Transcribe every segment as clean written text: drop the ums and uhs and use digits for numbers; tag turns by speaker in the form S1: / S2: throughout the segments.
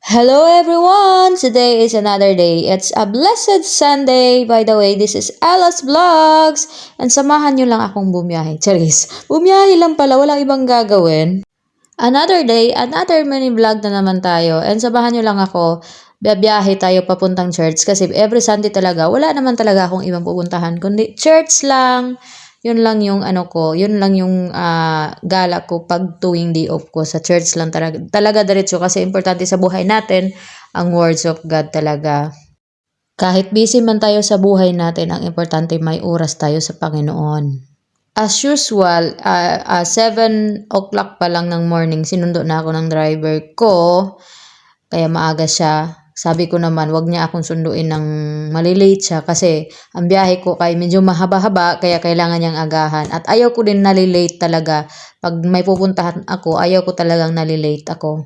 S1: Hello everyone! Today is another day. It's a blessed Sunday. By the way, this is Ella's Vlogs. And samahan nyo lang akong bumiyahe. Charis, bumiyahe lang pala, walang ibang gagawin. Another day, another mini vlog na naman tayo. And samahan nyo lang ako, biyahe tayo papuntang church. Kasi every Sunday talaga, wala naman talaga akong ibang pupuntahan. Kundi church lang. Yun lang yung yun lang yung gala ko pag tuwing day off ko sa church lang talaga. Talaga diretso kasi importante sa buhay natin ang words of God talaga. Kahit busy man tayo sa buhay natin, ang importante may oras tayo sa Panginoon. As usual, 7 o'clock pa lang ng morning, sinundo na ako ng driver ko. Kaya maaga siya. Sabi ko naman, wag niya akong sunduin ng malilate siya kasi ang biyahe ko kay medyo mahaba-haba kaya kailangan niyang agahan. At ayaw ko din nalilate talaga. Pag may pupuntahan ako, ayaw ko talagang nalilate ako.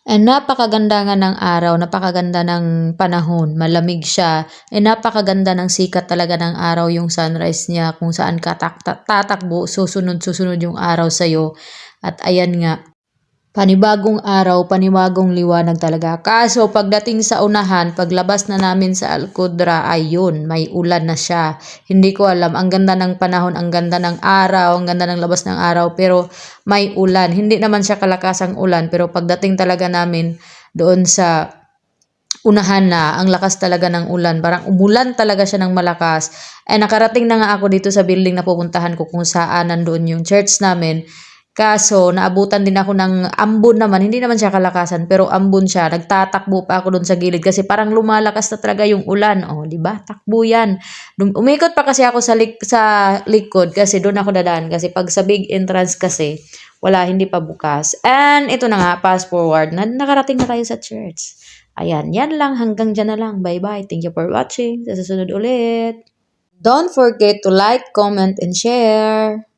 S1: And napakaganda nga ng araw, napakaganda ng panahon, malamig siya. And napakaganda ng sikat talaga ng araw, yung sunrise niya, kung saan ka tatakbo, susunod yung araw sa'yo. At ayan nga, panibagong araw, panibagong liwanag talaga. Kaso pagdating sa unahan, paglabas na namin sa Alcudra, ayun, may ulan na siya. Hindi ko alam, ang ganda ng panahon, ang ganda ng araw, ang ganda ng labas ng araw, pero may ulan. Hindi naman siya kalakasang ulan, pero pagdating talaga namin doon sa unahan na, ang lakas talaga ng ulan. Parang umulan talaga siya ng malakas. Nakarating na nga ako dito sa building na pupuntahan ko kung saan nandoon yung church namin. Kaso, naabutan din ako ng ambon naman. Hindi naman siya kalakasan, pero ambon siya. Nagtatakbo pa ako doon sa gilid kasi parang lumalakas na talaga yung ulan. Oh, di ba? Takbo yan. Umikot pa kasi ako sa likod kasi doon ako dadaan. Kasi pag sa big entrance kasi, wala, hindi pa bukas. And ito na nga, fast forward. Nakarating na tayo sa church. Ayan, yan lang. Hanggang dyan na lang. Bye-bye. Thank you for watching. Sa susunod ulit. Don't forget to like, comment, and share.